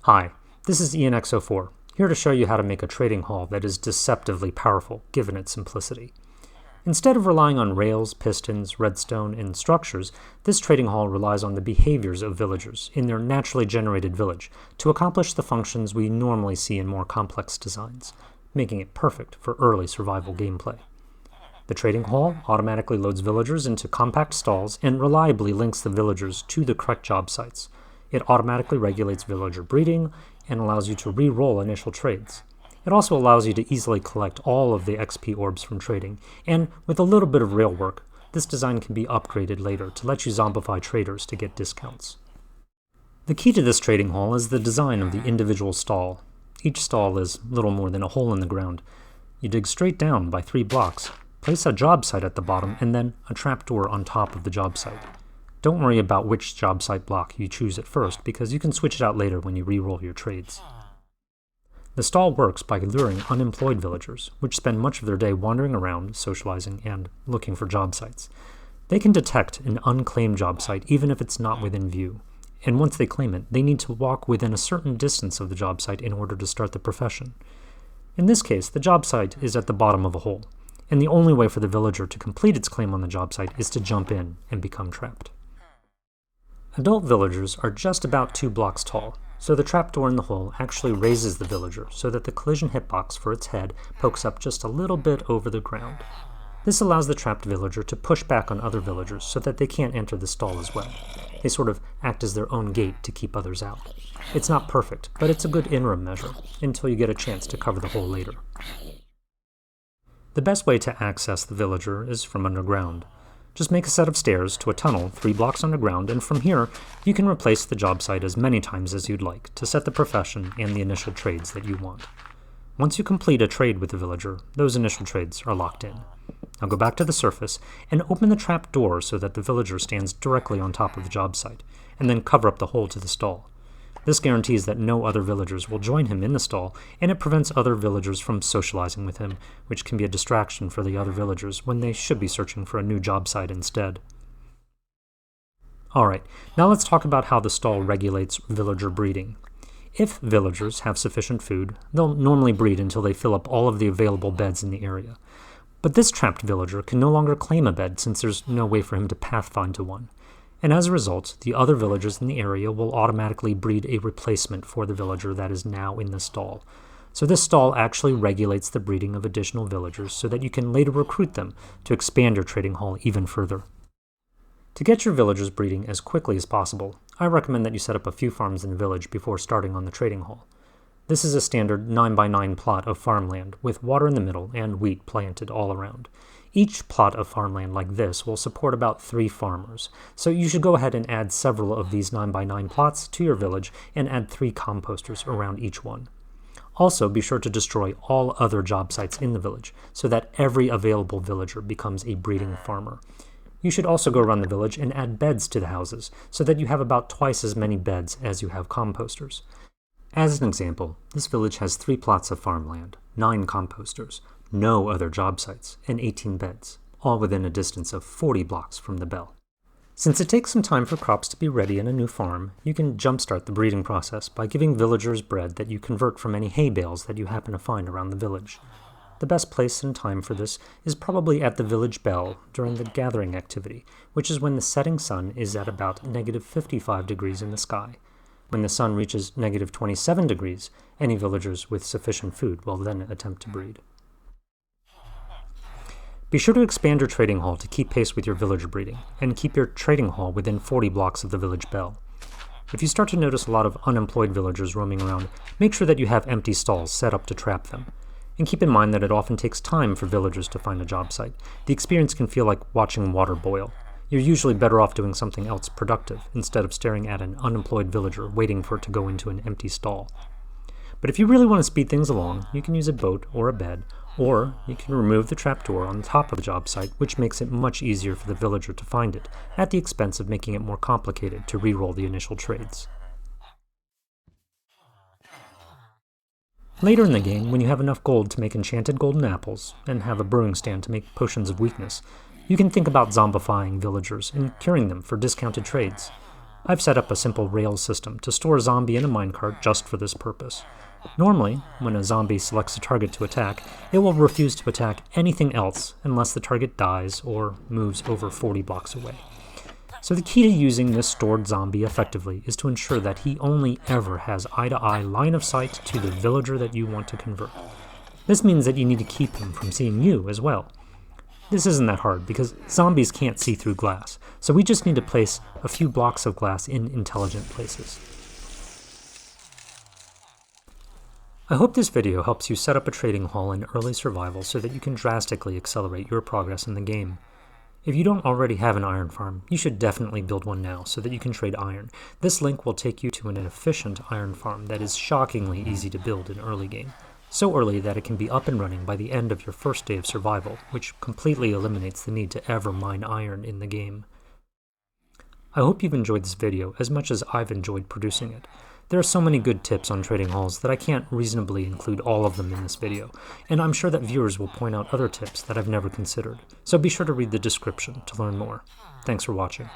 Hi, this is ENX04, here to show you how to make a trading hall that is deceptively powerful given its simplicity. Instead of relying on rails, pistons, redstone, and structures, this trading hall relies on the behaviors of villagers in their naturally generated village to accomplish the functions we normally see in more complex designs, making it perfect for early survival gameplay. The trading hall automatically loads villagers into compact stalls and reliably links the villagers to the correct job sites. It automatically regulates villager breeding and allows you to re-roll initial trades. It also allows you to easily collect all of the XP orbs from trading, and with a little bit of rail work, this design can be upgraded later to let you zombify traders to get discounts. The key to this trading hall is the design of the individual stall. Each stall is little more than a hole in the ground. You dig straight down by 3 blocks, place a job site at the bottom, and then a trapdoor on top of the job site. Don't worry about which job site block you choose at first, because you can switch it out later when you re-roll your trades. The stall works by luring unemployed villagers, which spend much of their day wandering around, socializing, and looking for job sites. They can detect an unclaimed job site even if it's not within view, and once they claim it, they need to walk within a certain distance of the job site in order to start the profession. In this case, the job site is at the bottom of a hole, and the only way for the villager to complete its claim on the job site is to jump in and become trapped. Adult villagers are just about 2 blocks tall, so the trapdoor in the hole actually raises the villager so that the collision hitbox for its head pokes up just a little bit over the ground. This allows the trapped villager to push back on other villagers so that they can't enter the stall as well. They sort of act as their own gate to keep others out. It's not perfect, but it's a good interim measure, until you get a chance to cover the hole later. The best way to access the villager is from underground. Just make a set of stairs to a tunnel 3 blocks underground, and from here, you can replace the job site as many times as you'd like to set the profession and the initial trades that you want. Once you complete a trade with the villager, those initial trades are locked in. Now go back to the surface and open the trap door so that the villager stands directly on top of the job site, and then cover up the hole to the stall. This guarantees that no other villagers will join him in the stall, and it prevents other villagers from socializing with him, which can be a distraction for the other villagers when they should be searching for a new job site instead. Alright, now let's talk about how the stall regulates villager breeding. If villagers have sufficient food, they'll normally breed until they fill up all of the available beds in the area. But this trapped villager can no longer claim a bed since there's no way for him to pathfind to one. And as a result, the other villagers in the area will automatically breed a replacement for the villager that is now in the stall. So this stall actually regulates the breeding of additional villagers so that you can later recruit them to expand your trading hall even further. To get your villagers breeding as quickly as possible, I recommend that you set up a few farms in the village before starting on the trading hall. This is a standard 9x9 plot of farmland with water in the middle and wheat planted all around. Each plot of farmland like this will support about 3 farmers, so you should go ahead and add several of these 9x9 plots to your village and add 3 composters around each one. Also, be sure to destroy all other job sites in the village so that every available villager becomes a breeding farmer. You should also go around the village and add beds to the houses so that you have about twice as many beds as you have composters. As an example, this village has 3 plots of farmland, 9 composters, no other job sites, and 18 beds, all within a distance of 40 blocks from the bell. Since it takes some time for crops to be ready in a new farm, you can jumpstart the breeding process by giving villagers bread that you convert from any hay bales that you happen to find around the village. The best place and time for this is probably at the village bell during the gathering activity, which is when the setting sun is at about -55 degrees in the sky. When the sun reaches -27 degrees, any villagers with sufficient food will then attempt to breed. Be sure to expand your trading hall to keep pace with your villager breeding, and keep your trading hall within 40 blocks of the village bell. If you start to notice a lot of unemployed villagers roaming around, make sure that you have empty stalls set up to trap them. And keep in mind that it often takes time for villagers to find a job site. The experience can feel like watching water boil. You're usually better off doing something else productive, instead of staring at an unemployed villager waiting for it to go into an empty stall. But if you really want to speed things along, you can use a boat or a bed, or you can remove the trapdoor on the top of the job site, which makes it much easier for the villager to find it, at the expense of making it more complicated to re-roll the initial trades. Later in the game, when you have enough gold to make enchanted golden apples, and have a brewing stand to make potions of weakness, you can think about zombifying villagers and curing them for discounted trades. I've set up a simple rail system to store a zombie in a minecart just for this purpose. Normally, when a zombie selects a target to attack, it will refuse to attack anything else unless the target dies or moves over 40 blocks away. So the key to using this stored zombie effectively is to ensure that he only ever has eye-to-eye line of sight to the villager that you want to convert. This means that you need to keep him from seeing you as well. This isn't that hard because zombies can't see through glass, so we just need to place a few blocks of glass in intelligent places. I hope this video helps you set up a trading hall in early survival so that you can drastically accelerate your progress in the game. If you don't already have an iron farm, you should definitely build one now so that you can trade iron. This link will take you to an efficient iron farm that is shockingly easy to build in early game. So early that it can be up and running by the end of your first day of survival, which completely eliminates the need to ever mine iron in the game. I hope you've enjoyed this video as much as I've enjoyed producing it. There are so many good tips on trading halls that I can't reasonably include all of them in this video, and I'm sure that viewers will point out other tips that I've never considered, so be sure to read the description to learn more. Thanks for watching.